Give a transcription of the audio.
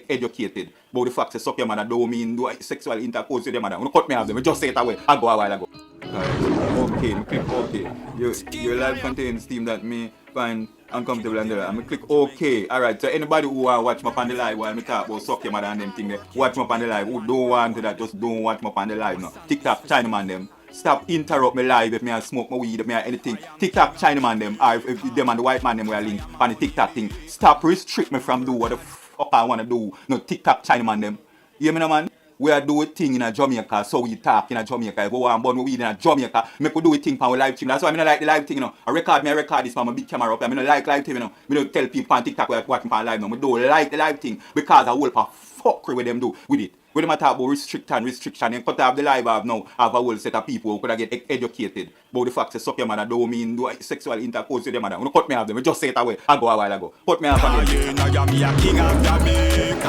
educated about the fact that suck your mother don't mean do sexual intercourse with your mother. I'm gonna cut me off them. I just say it away. I go a while ago. Okay, me click OK. Your live contains theme that me find uncomfortable and I'm gonna click OK. Alright, so anybody who watch me on the live while me talk about suck your mother and them thing there, watch me on the live. Who don't want to that, just don't watch me on the live now. TikTok, Chinaman them. Stop interrupt me live if me I smoke my weed, if me I anything. TikTok, Chinaman them, or if them and the white man them will link on the TikTok thing. Stop restrict me from do what the fuck I wanna do. No TikTok, Chinaman them. You hear me now, man? We are do a thing in a Jamaica, so we talk in a Jamaica. If we want burn weed in a Jamaica, me could do a thing for our live stream. That's why I don't like the live thing, you know. I record this for my big camera up. I don't like live thing, you know. I don't tell people on TikTok we are watching for live now. I don't like the live thing because I will for fuckery with them do with it. When they talk about restriction, and cut off the live have now have a whole set of people who could get educated about the fact that suck your mother don't mean do sexual intercourse with your mother. I'm gonna cut me off them. I just say it away. I go a while ago. Cut me off again. Nyah, me a king of Jamaica.